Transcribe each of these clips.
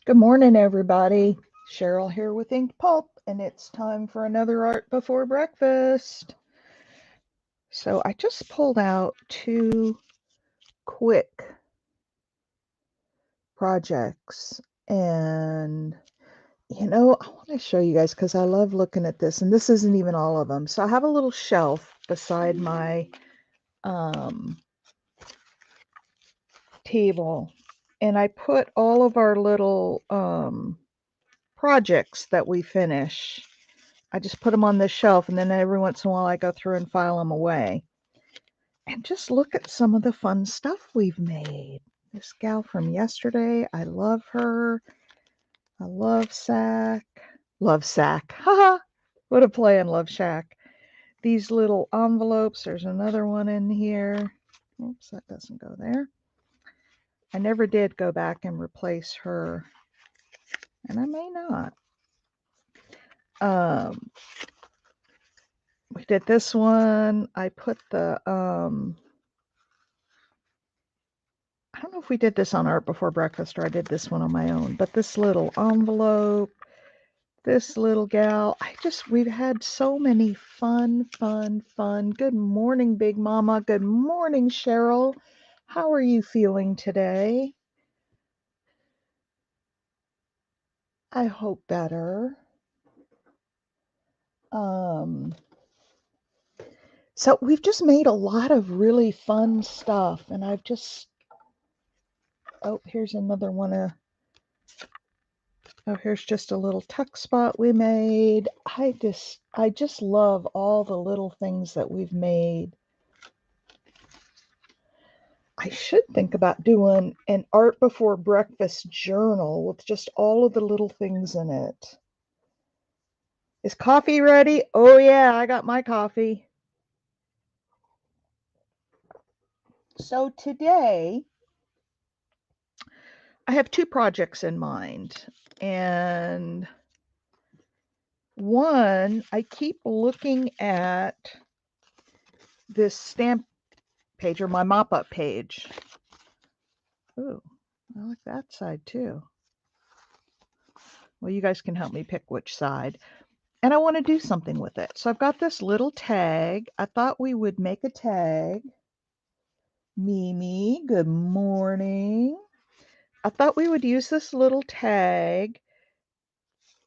Good morning, everybody. Cheryl here with Inked Pulp, and it's time for another art before breakfast. So I just pulled out two quick projects, and I want to show you guys because I love looking at this, and this isn't even all of them. So I have a little shelf beside my um, table, and I put all of our little projects that we finish. I just put them on this shelf, and then every once in a while I go through and file them away. And just look at some of the fun stuff we've made. This gal from yesterday, I love her. I love Sack. Love Sack. Haha. What a play on Love Shack. These little envelopes, there's another one in here. Oops, that doesn't go there. I never did go back and replace her, and I may not. We did this one. I put the I don't know if we did this on Art Before Breakfast or I did this one on my own, but this little envelope, this little gal, we've had so many fun. Good morning, Big Mama. Good morning, Cheryl. How are you feeling today? I hope better. So we've just made a lot of really fun stuff, and oh, here's another one of Oh, here's just a little tuck spot we made. I just love all the little things that we've made. I should think about doing an art before breakfast journal with just all of the little things in it. Is coffee ready? Oh yeah, I got my coffee. So today I have two projects in mind, and one, I keep looking at this stamp page or my mop-up page. Ooh, I like that side too. Well, you guys can help me pick which side. And I want to do something with it. So I've got this little tag. I thought we would make a tag. Mimi, good morning. I thought we would use this little tag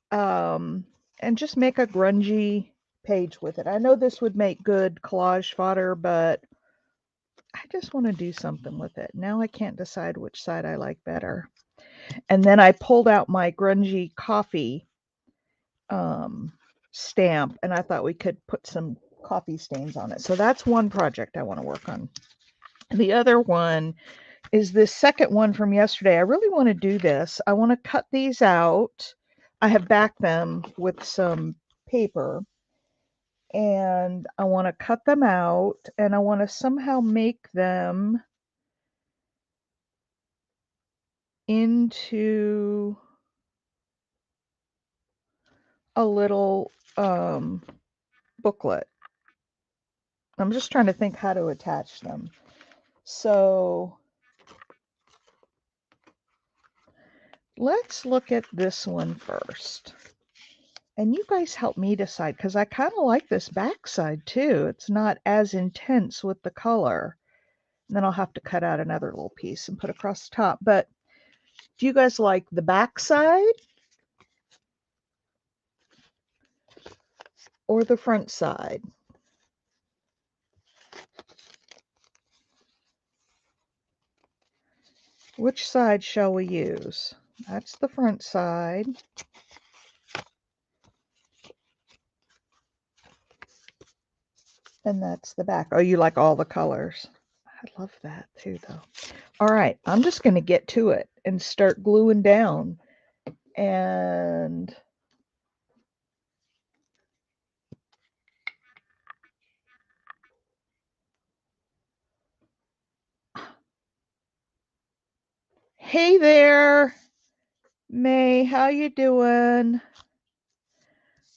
and just make a grungy page with it. I know this would make good collage fodder, but I just want to do something with it. Now I can't decide which side I like better. And then I pulled out my grungy coffee stamp, and I thought we could put some coffee stains on it. So that's one project I want to work on. The other one is this second one from yesterday. I really want to do this. I want to cut these out. I have backed them with some paper, and I want to cut them out, and I want to somehow make them into a little booklet. I'm just trying to think how to attach them. So let's look at this one first. And you guys help me decide because I kind of like this backside too. It's not as intense with the color. And then I'll have to cut out another little piece and put across the top. But do you guys like the backside or the front side? Which side shall we use? That's the front side. And that's the back. Oh, you like all the colors. I love that too, though. All right, I'm just going to get to it and start gluing down. And hey there, May, how you doing?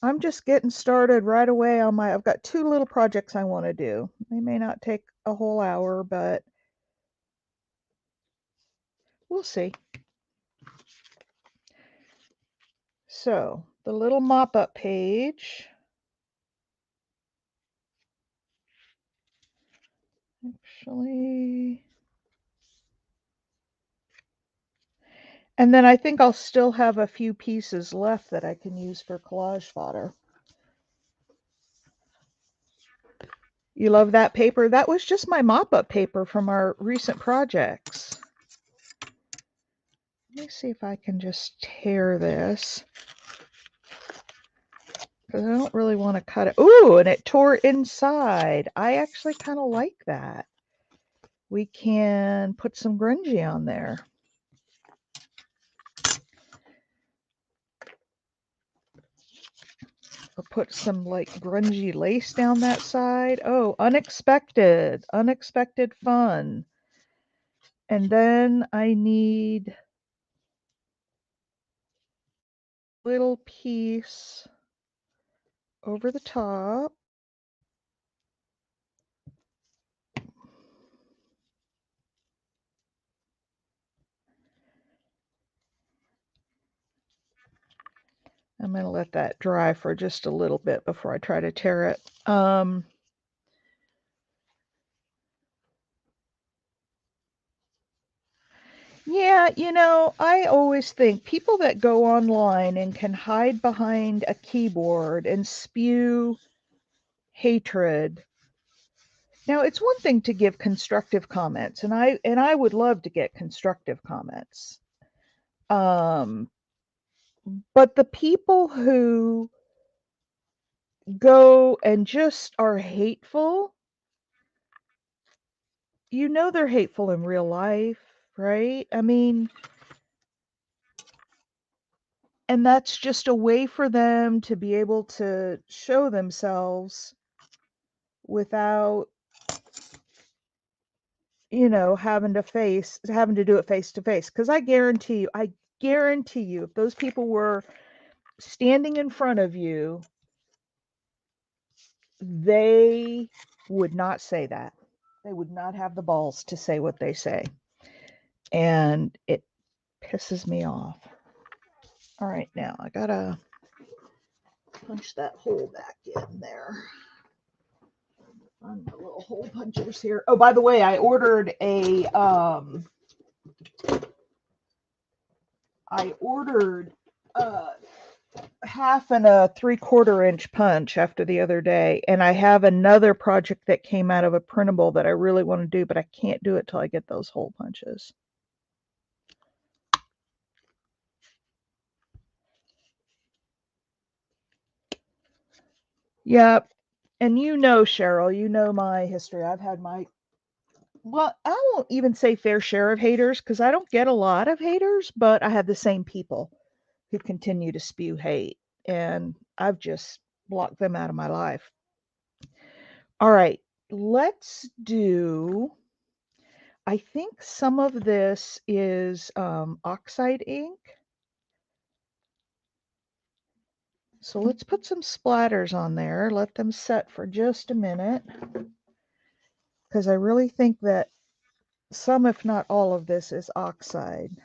I'm just getting started right away on I've got two little projects I want to do. They may not take a whole hour, but we'll see. So the little mop-up page. Actually, and then I think I'll still have a few pieces left that I can use for collage fodder. You love that paper? That was just my mop-up paper from our recent projects. Let me see if I can just tear this, because I don't really want to cut it. Ooh, and it tore inside. I actually kind of like that. We can put some grungy on there. Or put some like grungy lace down that side. Oh, unexpected fun. And then I need a little piece over the top. I'm going to let that dry for just a little bit before I try to tear it. Yeah, you know, I always think people that go online and can hide behind a keyboard and spew hatred. Now, it's one thing to give constructive comments, and I would love to get constructive comments. But the people who go and just are hateful, you know they're hateful in real life, right? I mean, and that's just a way for them to be able to show themselves without, you know, having to do it face to face. Because I guarantee you, if those people were standing in front of you, they would not say that. They would not have the balls to say what they say. And it pisses me off. All right, now I gotta punch that hole back in there. Find my little hole punchers here. Oh, by the way, I ordered a half and a 3/4 inch punch after the other day, and I have another project that came out of a printable that I really want to do, but I can't do it till I get those hole punches. Yep. And you know, Cheryl, you know my history. I've had my, well, I won't even say fair share of haters because I don't get a lot of haters, but I have the same people who continue to spew hate, and I've just blocked them out of my life. All right, let's do, I think some of this is oxide ink. So let's put some splatters on there, let them set for just a minute, because I really think that some, if not all of this, is oxide.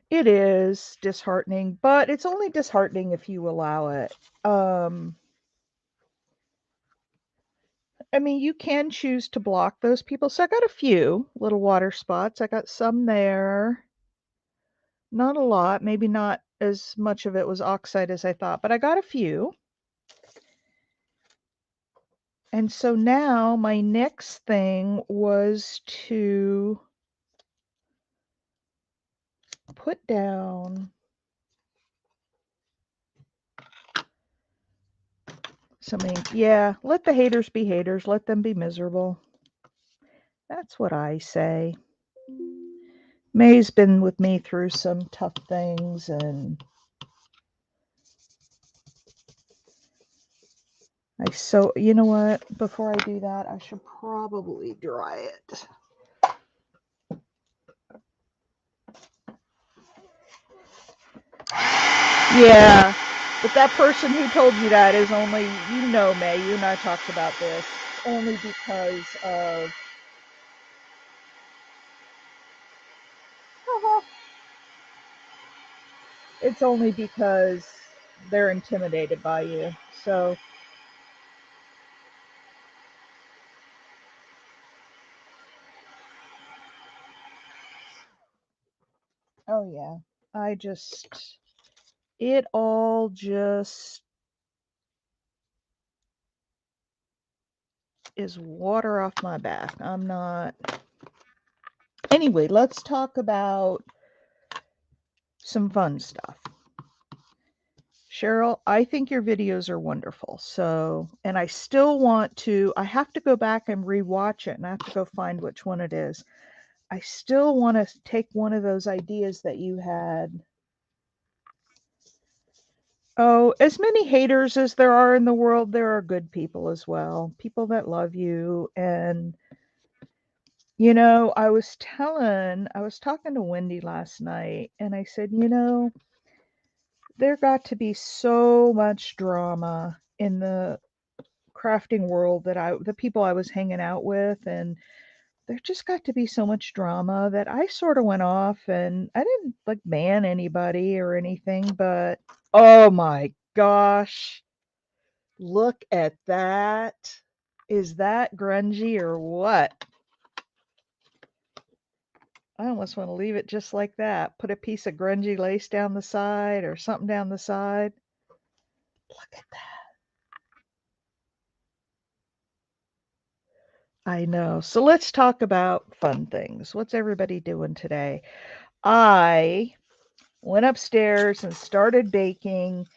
It is disheartening, but it's only disheartening if you allow it. I mean, you can choose to block those people. So I got a few little water spots. I got some there. Not a lot. Maybe not as much of it was oxide as I thought, but I got a few. And so now my next thing was to put down some ink. Yeah, let the haters be haters. Let them be miserable. That's what I say. May's been with me through some tough things, and you know what? Before I do that, I should probably dry it. Yeah. But that person who told you that is only, you know, May, you and I talked about this, only because of, it's only because they're intimidated by you. So, oh yeah, I just, it all just is water off my back. I'm not. Anyway, let's talk about some fun stuff. Cheryl, I think your videos are wonderful. So, and I still want to, I have to go back and rewatch it and I have to go find which one it is. I still want to take one of those ideas that you had. Oh, as many haters as there are in the world, there are good people as well. People that love you. And, you know, I was talking to Wendy last night and I said, you know, there got to be so much drama in the crafting world the people I was hanging out with, and there just got to be so much drama that I sort of went off, and I didn't like ban anybody or anything, but oh my gosh, look at that. Is that grungy or what? I almost want to leave it just like that. Put a piece of grungy lace down the side or something down the side. Look at that. I know. So let's talk about fun things. What's everybody doing today? I went upstairs and started baking,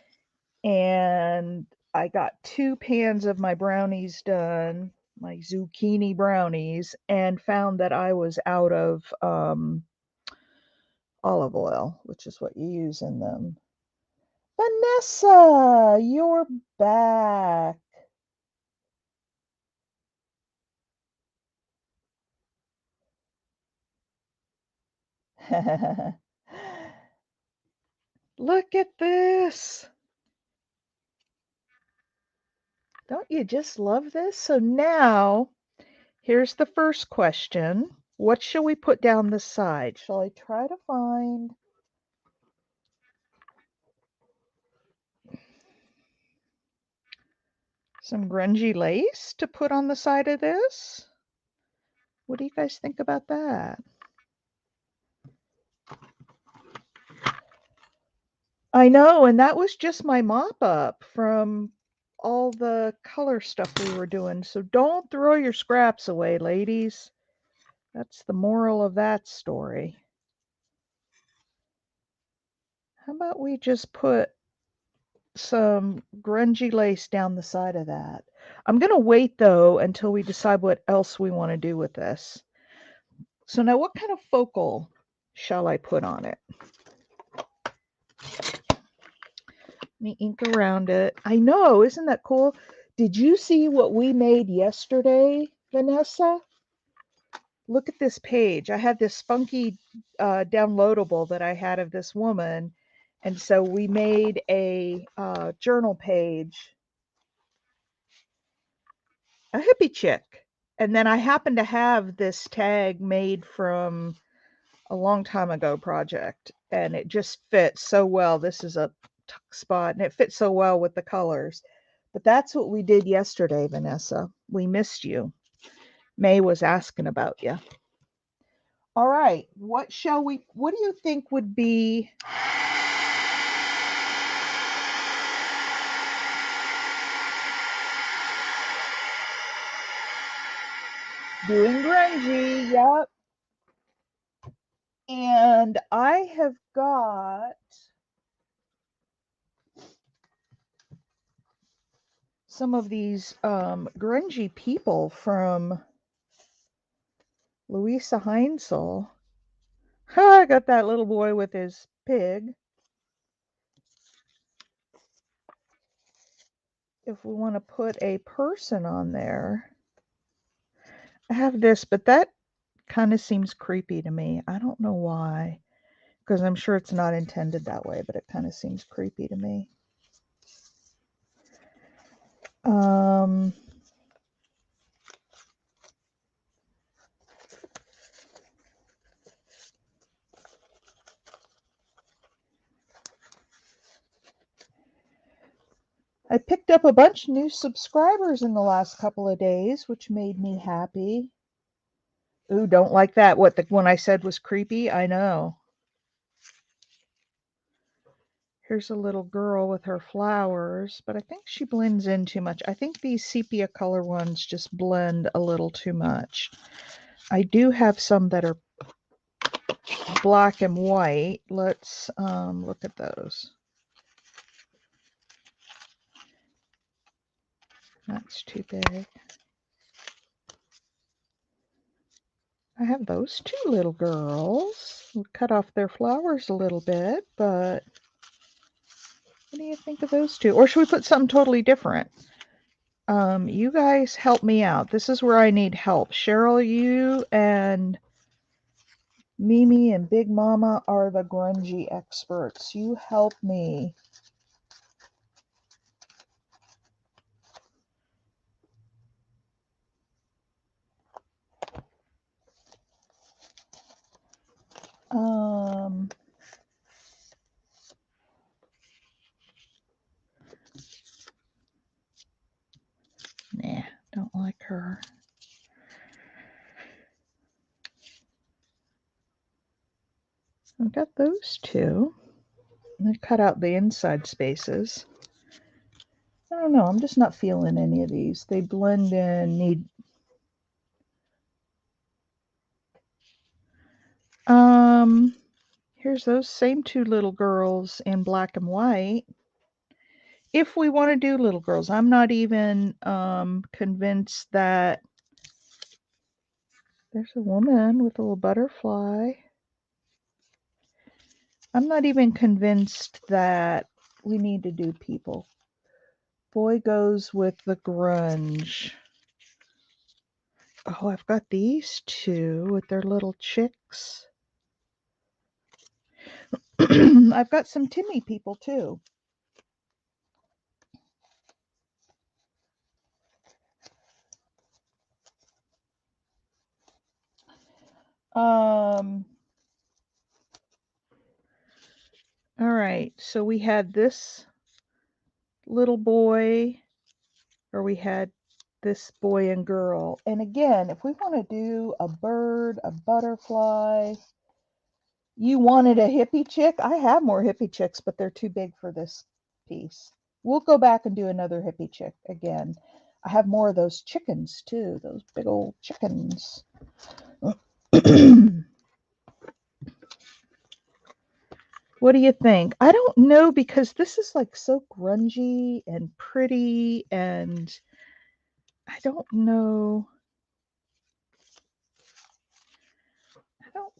and I got 2 pans of my brownies done, my zucchini brownies, and found that I was out of olive oil, which is what you use in them. Vanessa, you're back. Look at this. Don't you just love this? So now, here's the first question. What shall we put down the side? Shall I try to find some grungy lace to put on the side of this? What do you guys think about that? I know, and that was just my mop up from all the color stuff we were doing. So don't throw your scraps away, ladies. That's the moral of that story. How about we just put some grungy lace down the side of that? I'm going to wait though until we decide what else we want to do with this. So now what kind of focal shall I put on it? Let me ink around it. I know, isn't that cool? Did you see what we made yesterday, Vanessa? Look at this page. I had this spunky downloadable that I had of this woman. And so we made a journal page, a hippie chick. And then I happen to have this tag made from a long time ago project. And it just fits so well. This is a tuck spot and it fits so well with the colors. But that's what we did yesterday, Vanessa. We missed you. May was asking about you. All right. What do you think would be doing grungy? Yep. And I have got some of these grungy people from Louisa Heinzel. I got that little boy with his pig. If we want to put a person on there, I have this, but that kind of seems creepy to me. I don't know why, because I'm sure it's not intended that way, but it kind of seems creepy to me. I picked up a bunch of new subscribers in the last couple of days, which made me happy. Ooh, don't like that. What, the one I said was creepy? I know. Here's a little girl with her flowers, but I think she blends in too much. I think these sepia color ones just blend a little too much. I do have some that are black and white. Let's look at those. That's too big. I have those two little girls. We'll cut off their flowers a little bit, but what do you think of those two? Or should we put something totally different? You guys help me out. This is where I need help. Cheryl, you and Mimi and Big Mama are the grungy experts. You help me. Nah, don't like her. I've got those two. I cut out the inside spaces. I don't know. I'm just not feeling any of these. They blend in, need... Here's those same two little girls in black and white. If we want to do little girls, I'm not even convinced that... There's a woman with a little butterfly. I'm not even convinced that we need to do people. Boy goes with the grunge. Oh, I've got these two with their little chicks. I've got some Timmy people too. All right, so we had this little boy, or we had this boy and girl. And again, if we want to do a bird, a butterfly, you wanted a hippie chick? I have more hippie chicks, but they're too big for this piece. We'll go back and do another hippie chick again. I have more of those chickens too, those big old chickens. What do you think? I don't know, because this is like so grungy and pretty, and I don't know.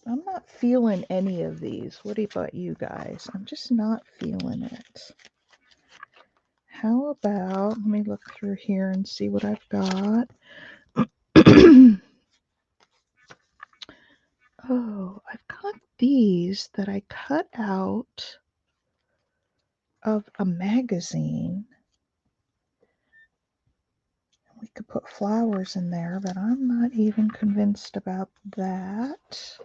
I'm not feeling any of these. What about you guys? I'm just not feeling it. How about, let me look through here and see what I've got. Oh, I've got these that I cut out of a magazine. We could put flowers in there, but I'm not even convinced about that.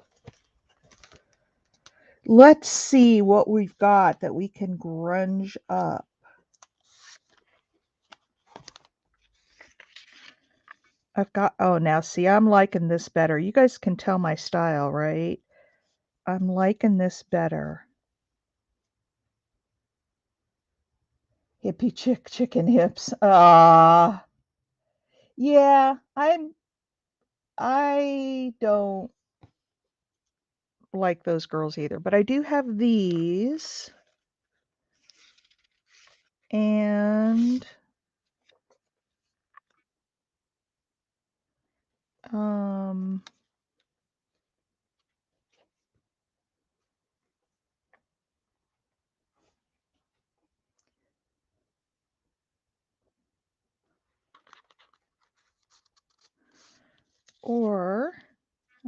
Let's see what we've got that we can grunge up. I've got, oh, now see, I'm liking this better. You guys can tell my style, right? I'm liking this better. Hippie chick, chicken hips. Yeah, I don't like those girls either, but I do have these. And or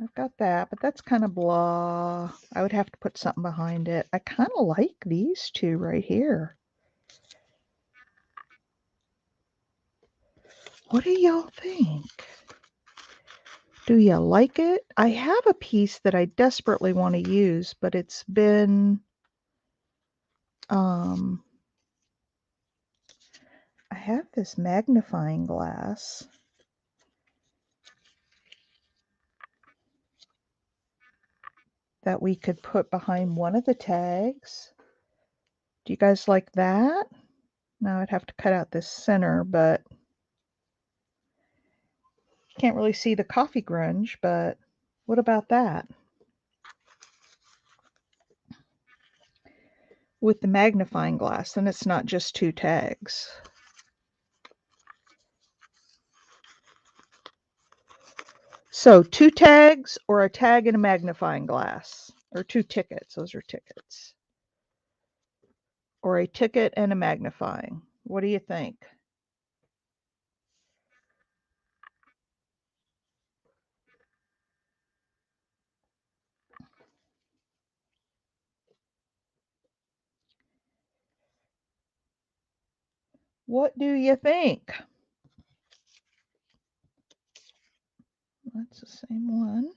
I've got that, but that's kind of blah. I would have to put something behind it. I kind of like these two right here. What do y'all think? Do you like it? I have a piece that I desperately want to use, but it's been I have this magnifying glass that we could put behind one of the tags. Do you guys like that? Now I'd have to cut out this center, but can't really see the coffee grunge, but what about that? With the magnifying glass, then it's not just two tags. So 2 tags or a tag and a magnifying glass, or 2 tickets, those are tickets. Or a ticket and a magnifying. What do you think? What do you think? That's the same one.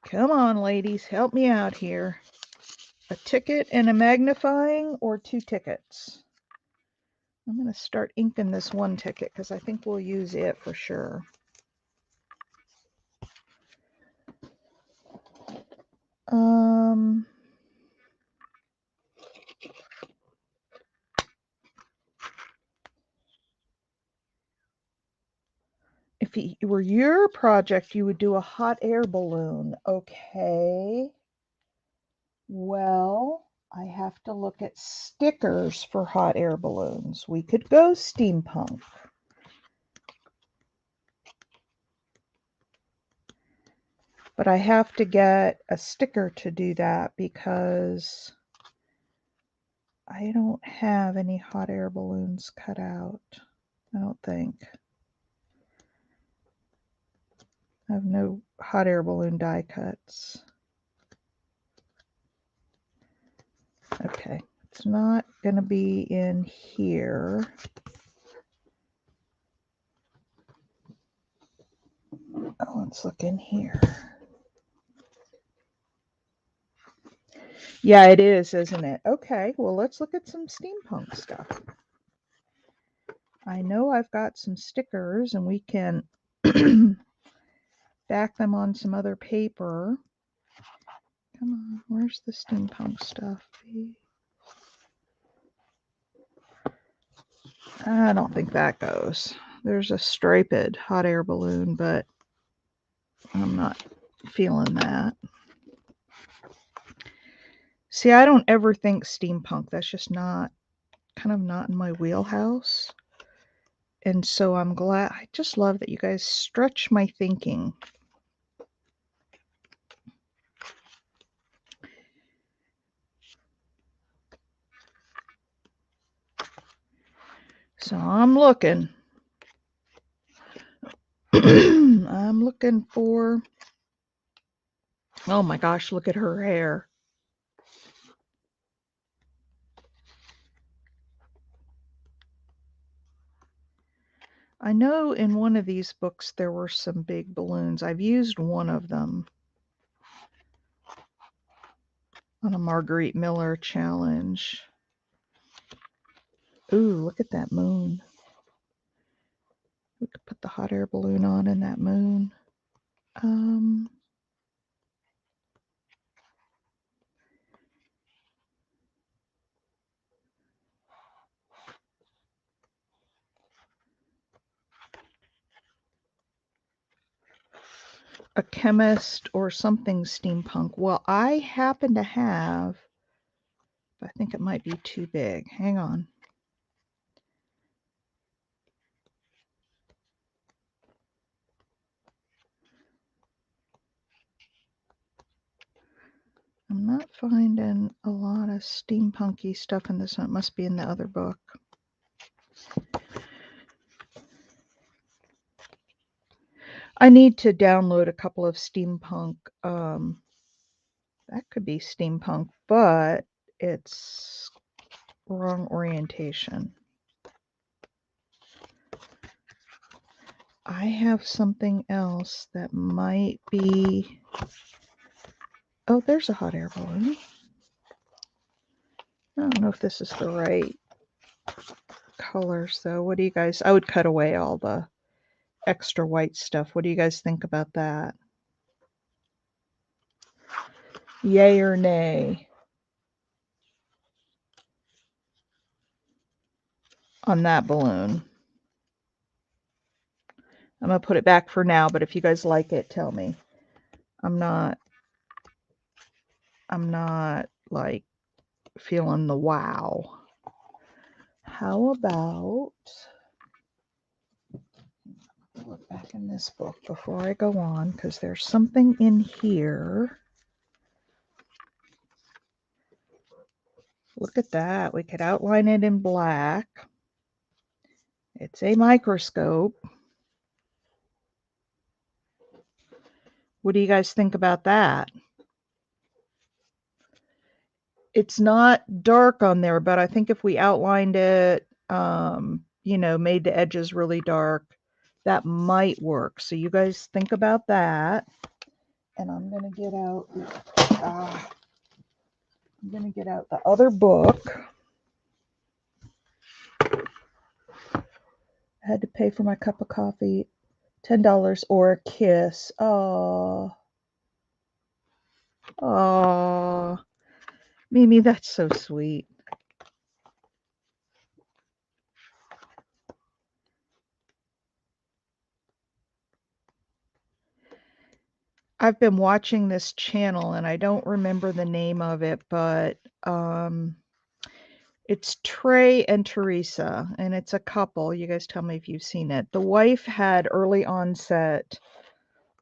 Come on, ladies, help me out here. A ticket and a magnifying or 2 tickets? I'm going to start inking this one ticket because I think we'll use it for sure. If it were your project, you would do a hot air balloon. Okay. Well, I have to look at stickers for hot air balloons. We could go steampunk. But I have to get a sticker to do that because I don't have any hot air balloons cut out. I don't think. I have no hot air balloon die cuts. Okay, it's not going to be in here. Oh, let's look in here. Yeah, it is, isn't it? Okay, well, let's look at some steampunk stuff. I know I've got some stickers and we can back them on some other paper. Come on, where's the steampunk stuff? I don't think that goes. There's a striped hot air balloon, but I'm not feeling that. See, I don't ever think steampunk. That's just not, kind of not in my wheelhouse. And so I'm glad, I just love that you guys stretch my thinking. So I'm looking. I'm looking for, oh my gosh, look at her hair. I know in one of these books there were some big balloons. I've used one of them on a Marguerite Miller challenge. Ooh, look at that moon. We could put the hot air balloon on in that moon. A chemist or something steampunk. Well, I happen to have, I think it might be too big. Hang on. I'm not finding a lot of steampunky stuff in this one. It must be in the other book. I need to download a couple of steampunk. That could be steampunk, but it's wrong orientation. I have something else that might be... Oh, there's a hot air balloon. I don't know if this is the right colors, though. What do you guys... I would cut away all the extra white stuff. What do you guys think about that? Yay or nay on that balloon? I'm going to put it back for now, but if you guys like it, tell me. I'm not like feeling the wow. How about... Look back in this book before I go on, because there's something in here. Look at that. We could outline it in black. It's a microscope. What do you guys think about that? It's not dark on there, but I think if we outlined it, you know, made the edges really dark, that might work. So you guys think about that. And I'm going to get out, the other book. I had to pay for my cup of coffee, $10 or a kiss. Oh, Mimi, that's so sweet. I've been watching this channel and I don't remember the name of it, but it's Trey and Teresa, and it's a couple. You guys tell me if you've seen it. The wife had early onset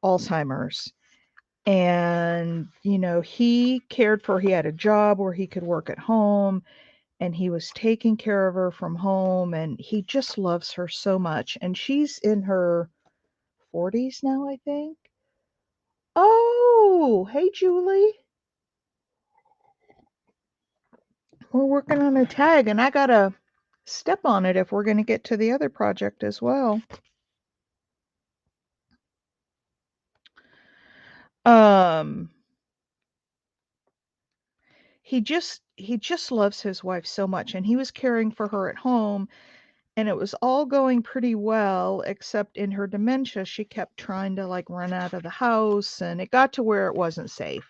Alzheimer's, and you know, he cared for her. He had a job where he could work at home, and he was taking care of her from home, and he just loves her so much. And she's in her 40s now, I think. Oh, hey, Julie. We're working on a tag, and I gotta step on it if we're going to get to the other project as well. He just loves his wife so much, and he was caring for her at home, and it was all going pretty well, except in her dementia she kept trying to like run out of the house, and it got to where it wasn't safe.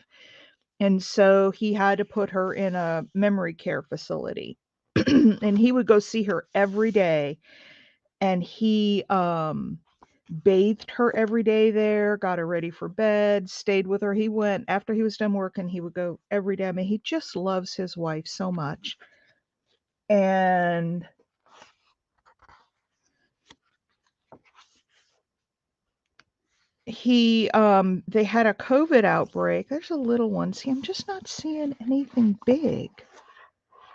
And so he had to put her in a memory care facility. And he would go see her every day, and he bathed her every day there, got her ready for bed, stayed with her. He went after he was done working, he would go every day. I mean, he just loves his wife so much. And he they had a COVID outbreak. There's a little one. See, I'm just not seeing anything big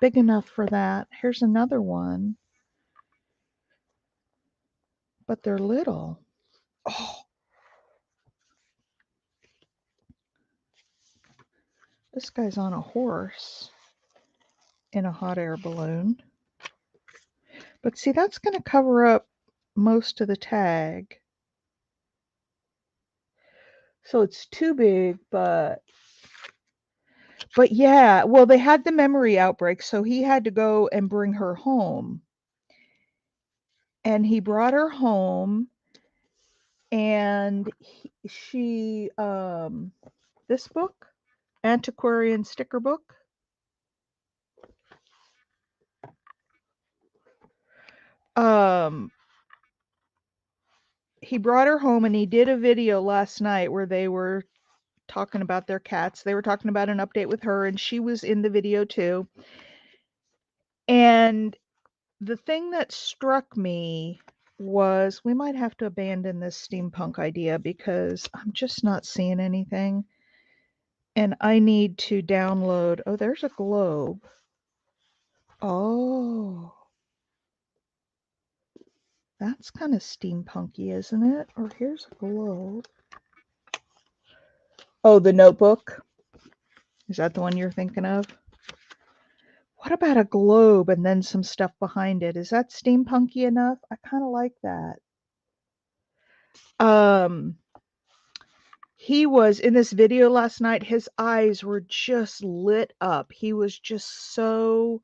enough for that. Here's another one, but they're little. Oh, this guy's on a horse in a hot air balloon. But see, that's going to cover up most of the tag. So it's too big, but yeah, well, they had the memory outbreak, so he had to go and bring her home. And he brought her home, and she this book, antiquarian sticker book. He brought her home, and he did a video last night where they were talking about their cats. They were talking about an update with her, and she was in the video too. And the thing that struck me was we might have to abandon this steampunk idea because I'm just not seeing anything. And I need to download. Oh, there's a globe. Oh, that's kind of steampunky, isn't it? Or here's a globe. Oh, the Notebook. Is that the one you're thinking of? What about a globe and then some stuff behind it? Is that steampunky enough? I kind of like that. He was in this video last night. His eyes were just lit up. He was just so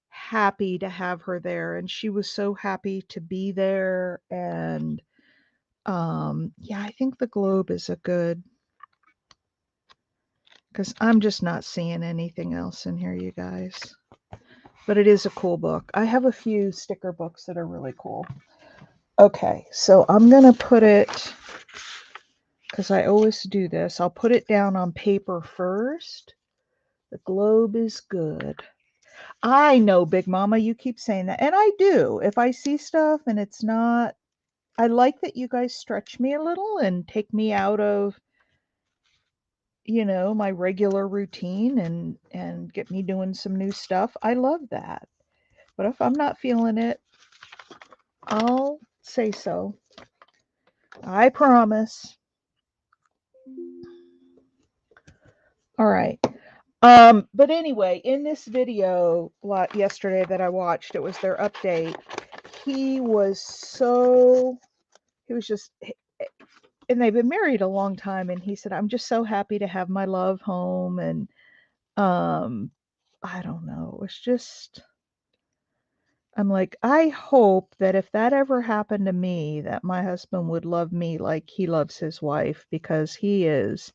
happy to have her there, and she was so happy to be there. And yeah, I think the globe is a good, because I'm just not seeing anything else in here, you guys. But it is a cool book. I have a few sticker books that are really cool. Okay, so I'm going to put it, because I always do this, I'll put it down on paper first. The globe is good. I know, Big Mama, you keep saying that. And I do. If I see stuff and it's not, I like that you guys stretch me a little and take me out of, my regular routine and get me doing some new stuff. I love that. But if I'm not feeling it, I'll say so. I promise. All right. But anyway, in this video yesterday that I watched, it was their update. He was just, and they've been married a long time, and he said, I'm just so happy to have my love home. And I don't know, it's just, I'm like, I hope that if that ever happened to me, that my husband would love me like he loves his wife, because he is.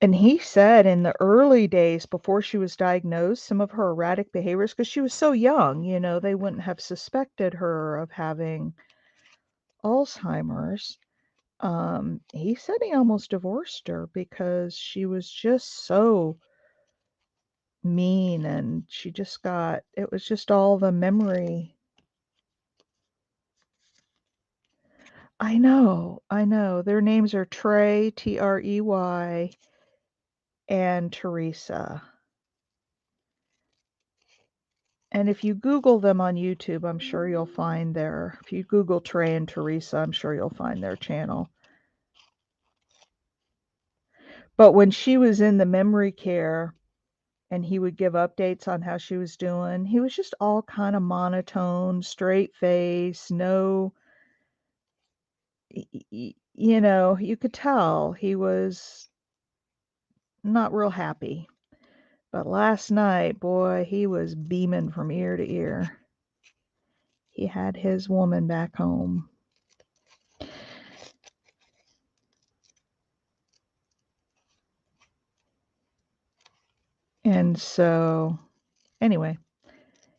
And he said in the early days before she was diagnosed, some of her erratic behaviors, because she was so young, they wouldn't have suspected her of having Alzheimer's. He said he almost divorced her because she was just so mean, and it was just all the memory. I know. Their names are Trey, Trey, and Teresa. And if you Google them on YouTube, I'm sure you'll find if you Google Trey and Teresa, I'm sure you'll find their channel. But when she was in the memory care and he would give updates on how she was doing, he was just all kind of monotone, straight face, no, you could tell he was not real happy. But last night, boy, he was beaming from ear to ear. He had his woman back home. And so, anyway,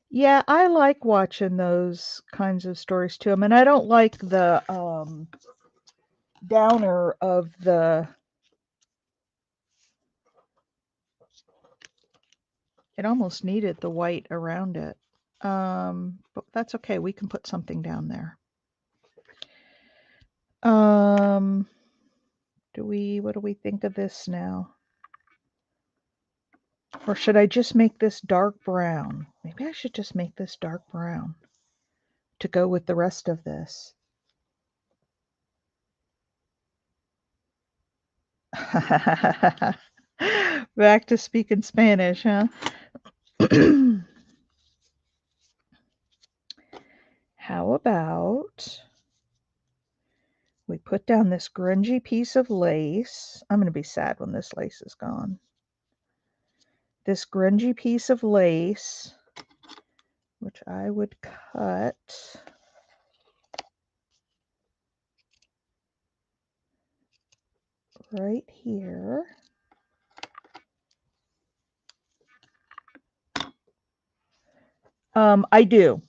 yeah, I like watching those kinds of stories too. I mean, I don't like the downer of it almost needed the white around it. But that's okay. We can put something down there. What do we think of this now? Or should I just make this dark brown? Maybe I should just make this dark brown to go with the rest of this. Back to speaking Spanish, huh? How about we put down this grungy piece of lace? I'm going to be sad when this lace is gone. This grungy piece of lace, which I would cut right here. I do.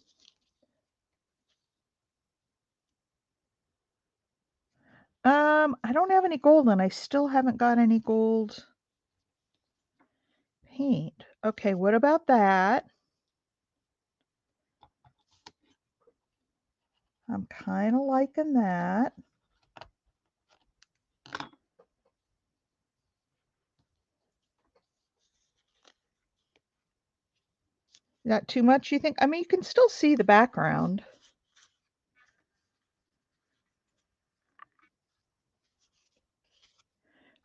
I don't have any gold, and I still haven't got any gold paint. Okay, what about that? I'm kind of liking that. Not too much, you think? I mean, you can still see the background.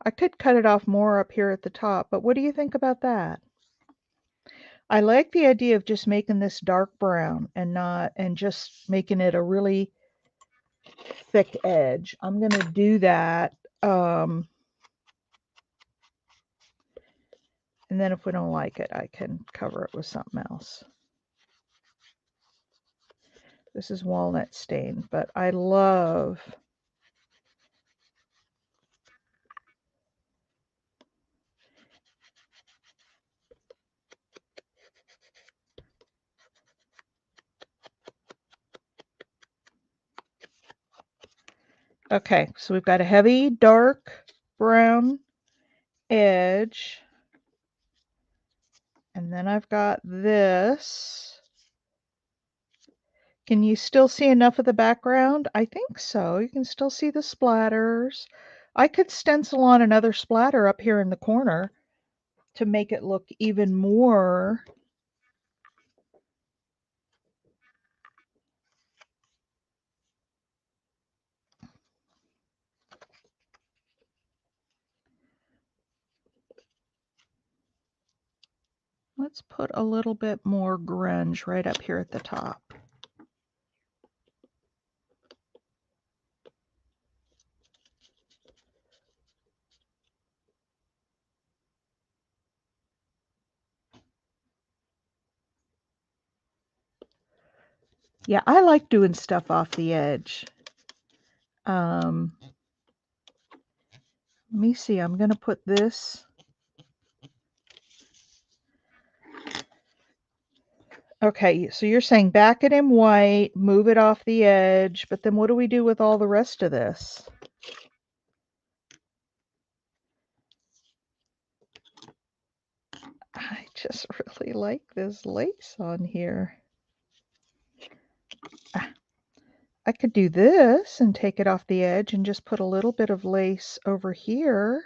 I could cut it off more up here at the top, but what do you think about that? I like the idea of just making this dark brown and just making it a really thick edge. I'm going to do that. And then if we don't like it, I can cover it with something else. This is walnut stain, but I love Okay, so we've got a heavy dark brown edge. And then I've got this. Can you still see enough of the background? I think so. You can still see the splatters. I could stencil on another splatter up here in the corner to make it look even more. Let's put a little bit more grunge right up here at the top. Yeah, I like doing stuff off the edge. Let me see, I'm going to put this. Okay, so you're saying back it in white, move it off the edge, but then what do we do with all the rest of this? I just really like this lace on here. I could do this and take it off the edge and just put a little bit of lace over here.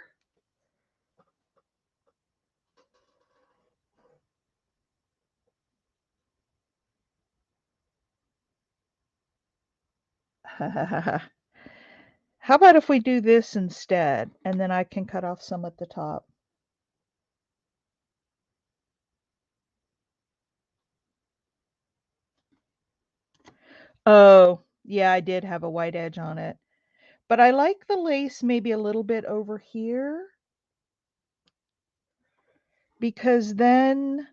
How about if we do this instead, and then I can cut off some at the top? Oh, yeah, I did have a white edge on it. But I like the lace maybe a little bit over here, because then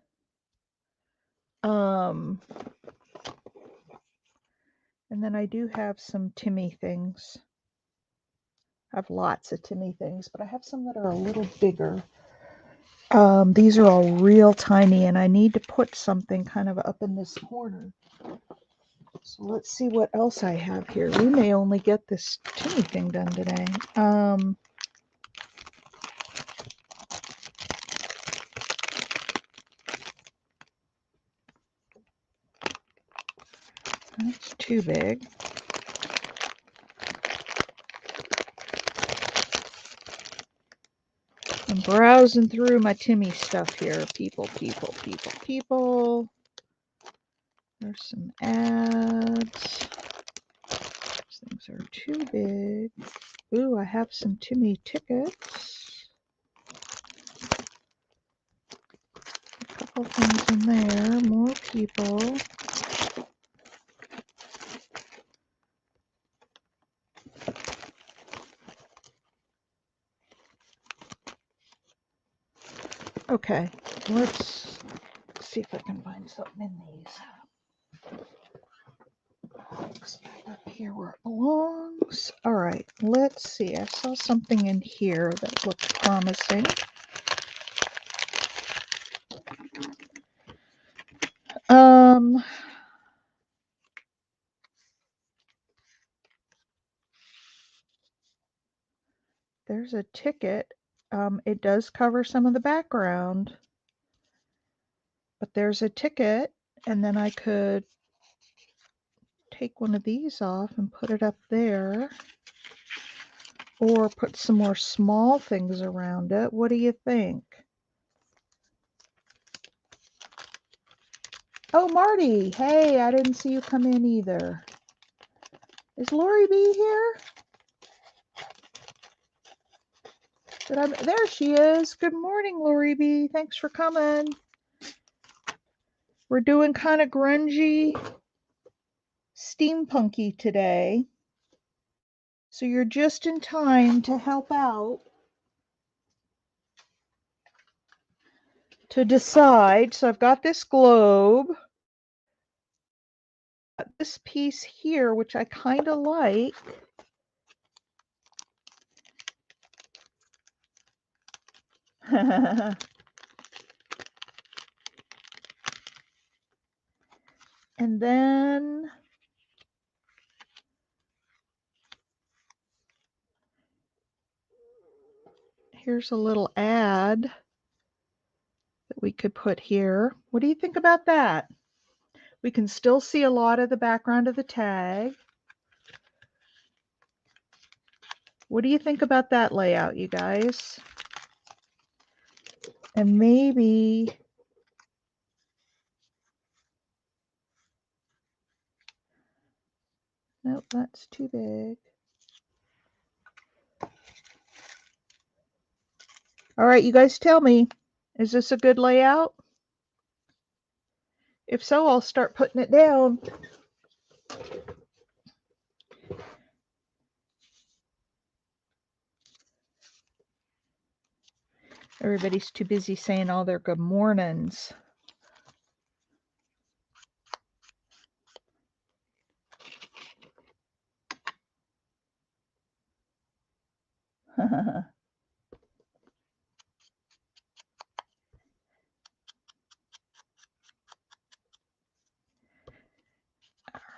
and then I do have some Timmy things. I have lots of Timmy things, but I have some that are a little bigger. These are all real tiny, and I need to put something kind of up in this corner. So let's see what else I have here. We may only get this Timmy thing done today. That's too big. I'm browsing through my Timmy stuff here. People. There's some ads. These things are too big. Ooh, I have some Timmy tickets. A couple things in there. More people. Okay, let's see if I can find something in these. Looks back up here where it belongs. All right, let's see. I saw something in here that looked promising. There's a ticket. It does cover some of the background, but there's a ticket, and then I could take one of these off and put it up there, or put some more small things around it. What do you think? Oh, Marty, hey, I didn't see you come in either. Is Lori B here? There she is. Good morning, Lori B. Thanks for coming. We're doing kind of grungy, steampunky today. So you're just in time to help out to decide. So I've got this globe, this piece here, which I kind of like. And then here's a little ad that we could put here. What do you think about that? We can still see a lot of the background of the tag. What do you think about that layout, you guys? And maybe, nope, that's too big. All right, you guys tell me, is this a good layout? If so, I'll start putting it down. Everybody's too busy saying all their good mornings.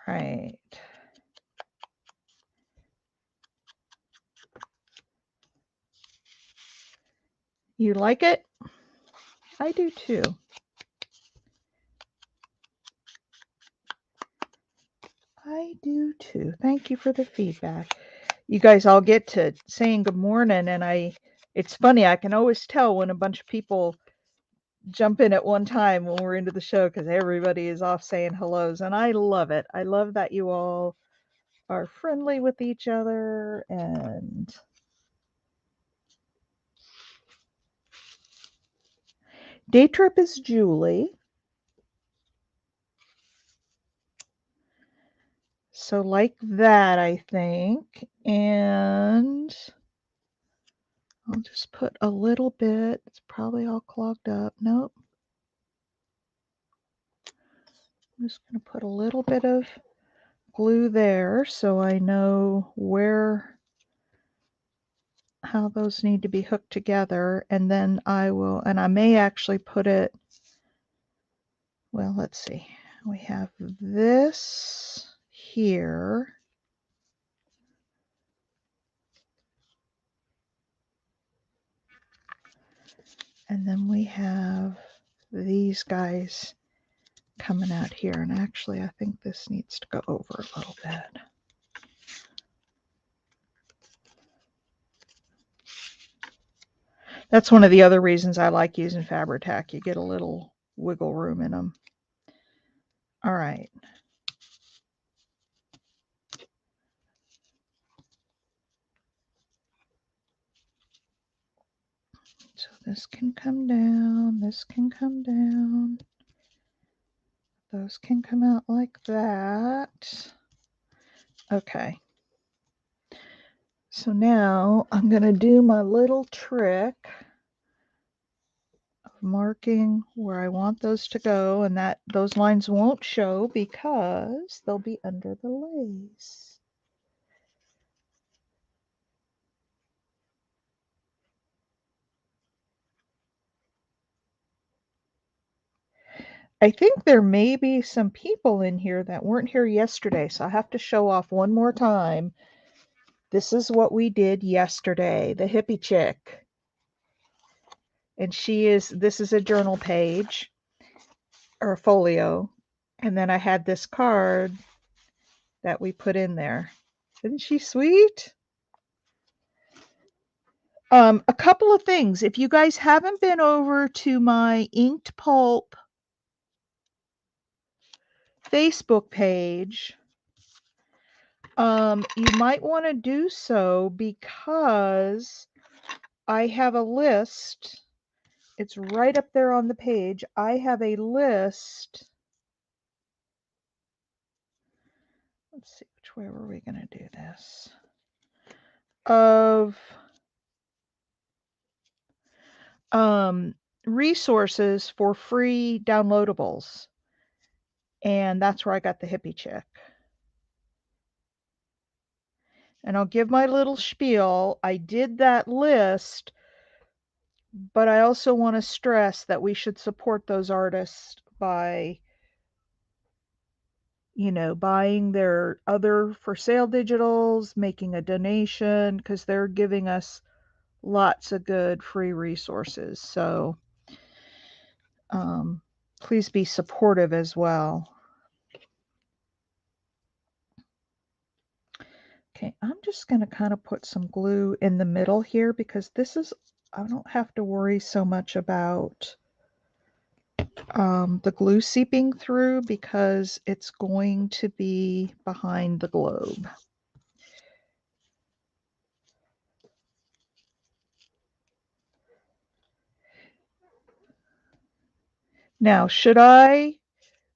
All right. You like it? I do too. I do too. Thank you for the feedback. You guys all get to saying good morning, and it's funny, I can always tell when a bunch of people jump in at one time when we're into the show because everybody is off saying hellos, and I love it. I love that you all are friendly with each other. And day trip is Julie. So like that, I think. And I'll just put a little bit. It's probably all clogged up. Nope. I'm just going to put a little bit of glue there so I know how those need to be hooked together. And then I may actually put it, well, let's see. We have this here. And then we have these guys coming out here. And actually, I think this needs to go over a little bit. That's one of the other reasons I like using Fabri-Tac. You get a little wiggle room in them. All right. So this can come down, this can come down. Those can come out like that. Okay. So now I'm going to do my little trick of marking where I want those to go, and that those lines won't show because they'll be under the lace. I think there may be some people in here that weren't here yesterday, so I have to show off one more time. This is what we did yesterday, the hippie chick. And this is a journal page or a folio. And then I had this card that we put in there. Isn't she sweet? A couple of things. If you guys haven't been over to my Inked Pulp Facebook page, you might want to do so because I have a list. It's right up there on the page. I have a list. Let's see, which way were we going to do this? of resources for free downloadables. And that's where I got the hippie chick. And I'll give my little spiel. I did that list, but I also want to stress that we should support those artists by, buying their other for sale digitals, making a donation, because they're giving us lots of good free resources. So please be supportive as well. Okay, I'm just going to kind of put some glue in the middle here because I don't have to worry so much about the glue seeping through because it's going to be behind the globe. Now, should I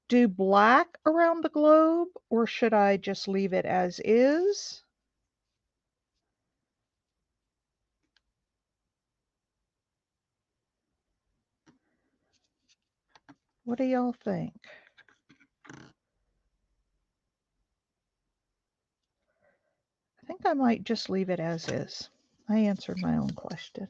do black around the globe or should I just leave it as is? What do y'all think? I think I might just leave it as is. I answered my own question.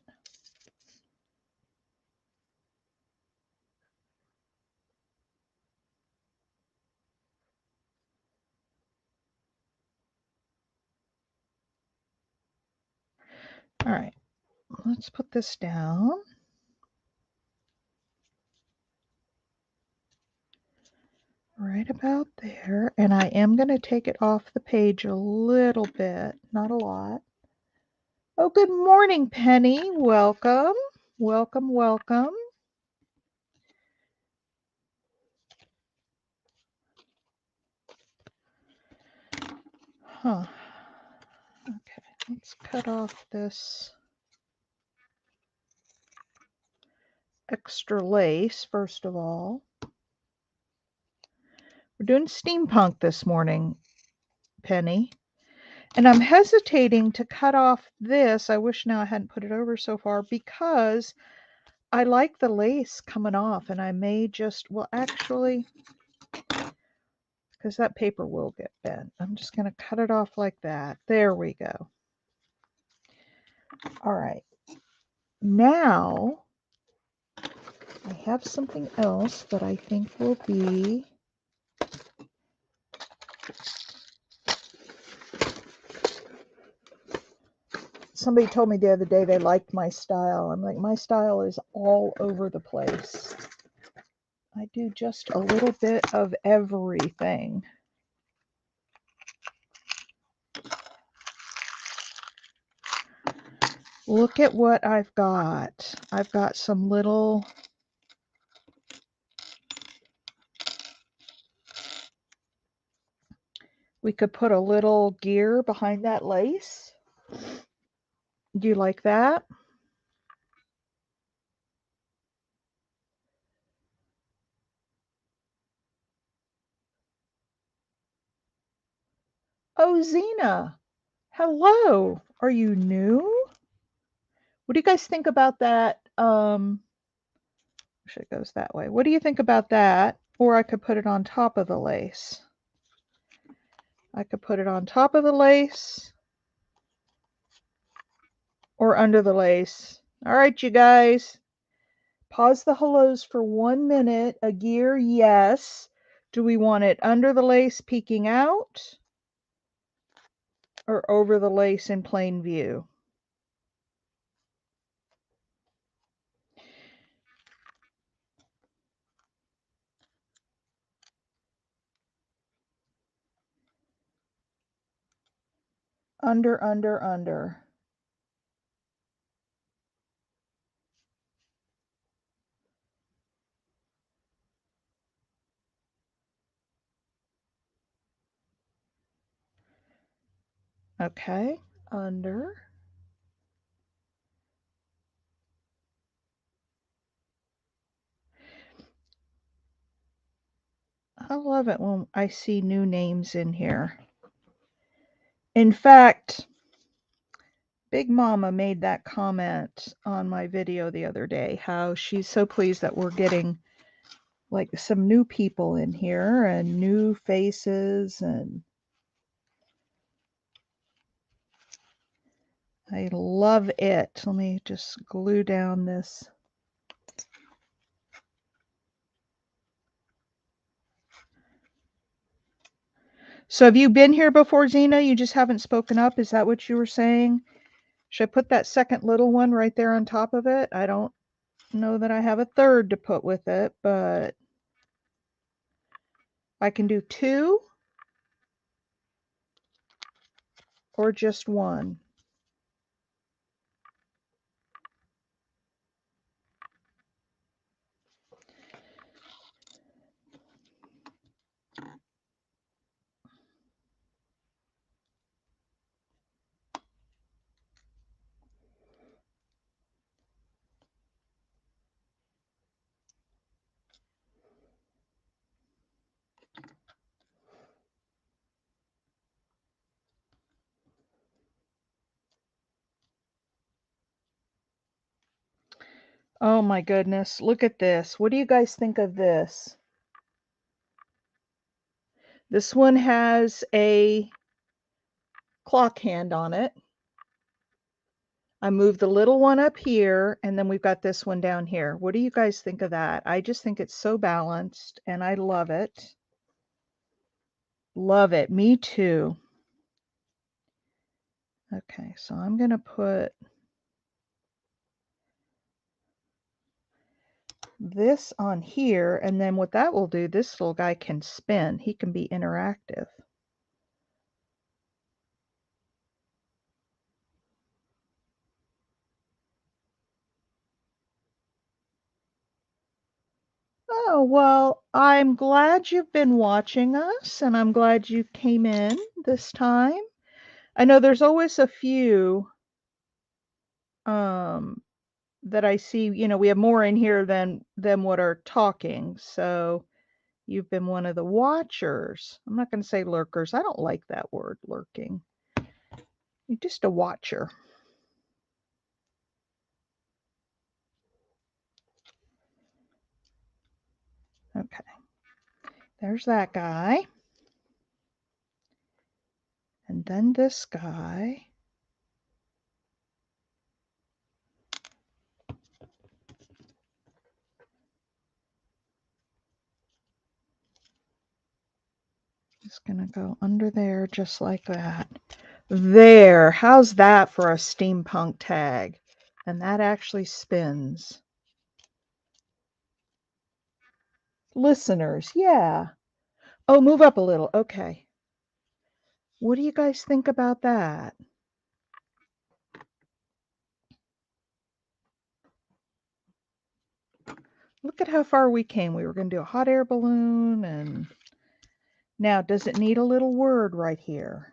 All right, let's put this down. Right about there. And I am going to take it off the page a little bit, not a lot. Oh, good morning, Penny. Welcome. Welcome, welcome. Huh. Okay, let's cut off this extra lace first of all. We're doing steampunk this morning, Penny. And I'm hesitating to cut off this. I wish now I hadn't put it over so far because I like the lace coming off and I may just, well, actually, because that paper will get bent. I'm just going to cut it off like that. There we go. All right. Now, I have something else that I think will be somebody told me the other day they liked my style. I'm like, my style is all over the place. I do just a little bit of everything. Look at what I've got. I've got some little we could put a little gear behind that lace. Do you like that? Oh, Zena. Hello. Are you new? What do you guys think about that? It goes that way. What do you think about that? Or I could put it on top of the lace. I could put it on top of the lace or under the lace. All right, you guys. Pause the hellos for 1 minute. A gear, yes. Do we want it under the lace peeking out or over the lace in plain view? Under, under, under. Okay, under. I love it when I see new names in here. In fact, Big Mama made that comment on my video the other day, how she's so pleased that we're getting like some new people in here and new faces, and I love it. Let me just glue down this. So have you been here before, Zena? You just haven't spoken up? Is that what you were saying? Should I put that second little one right there on top of it? I don't know that I have a third to put with it, but I can do two or just one. Oh my goodness, look at this. What do you guys think of this? This one has a clock hand on it. I moved the little one up here, and then we've got this one down here. What do you guys think of that? I just think it's so balanced, and I love it. Love it. Me too. Okay, so I'm going to put this on here, and then what that will do, this little guy can spin. He can be interactive. Oh, well, I'm glad you've been watching us, and I'm glad you came in this time. I know there's always a few that I see, you know, we have more in here than what are talking. So you've been one of the watchers. I'm not going to say lurkers. I don't like that word, lurking. You're just a watcher. Okay. There's that guy. And then this guy. Just going to go under there just like that. There. How's that for a steampunk tag? And that actually spins. Listeners, yeah. Oh, move up a little. Okay. What do you guys think about that? Look at how far we came. We were going to do a hot air balloon, and now does it need a little word right here?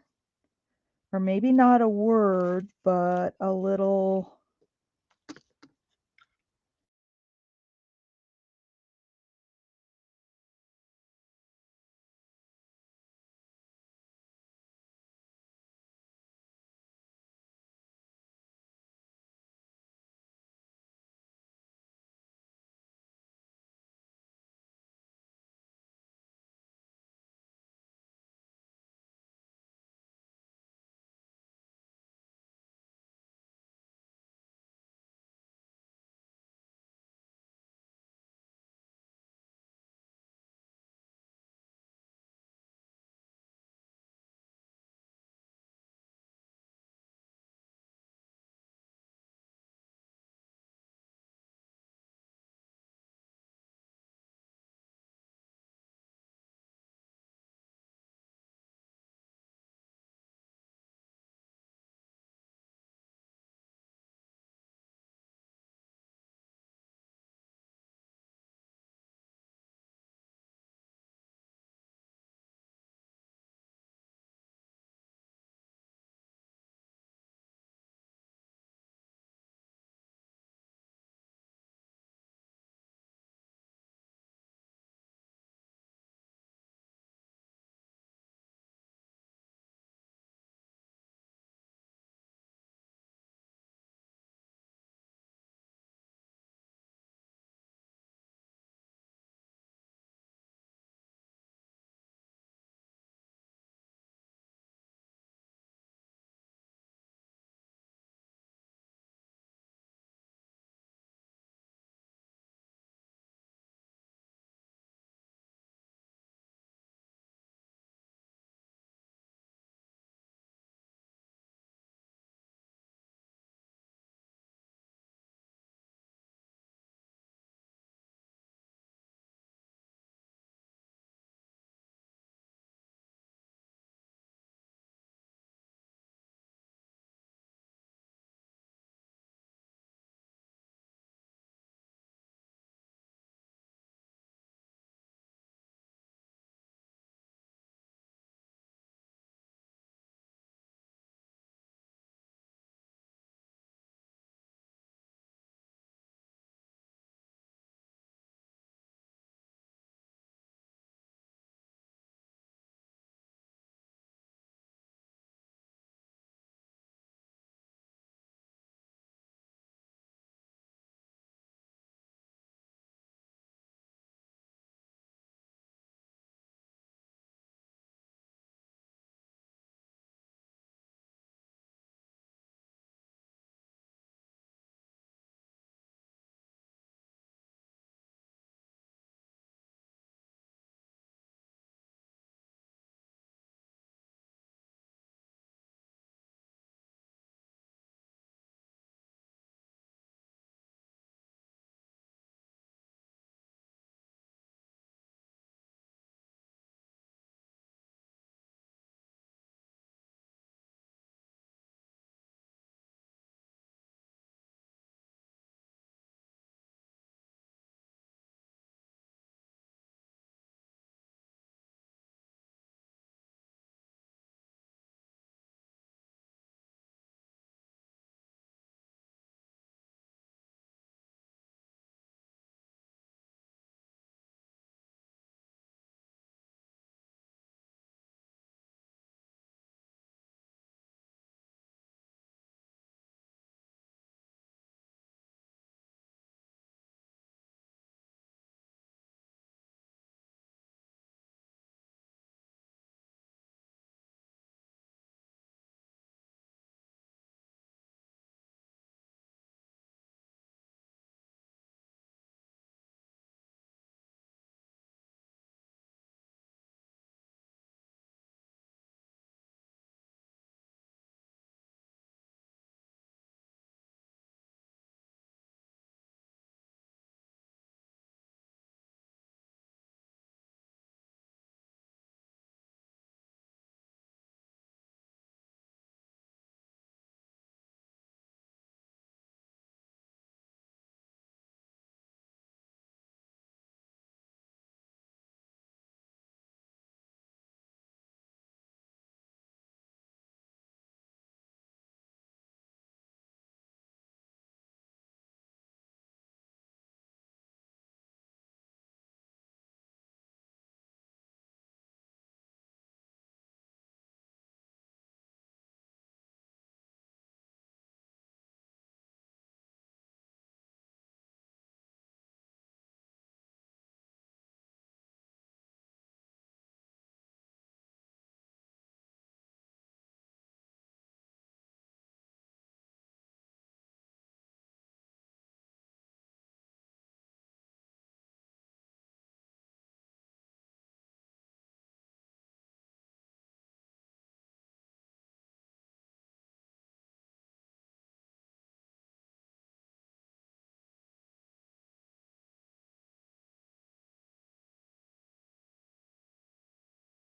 Or maybe not a word, but a little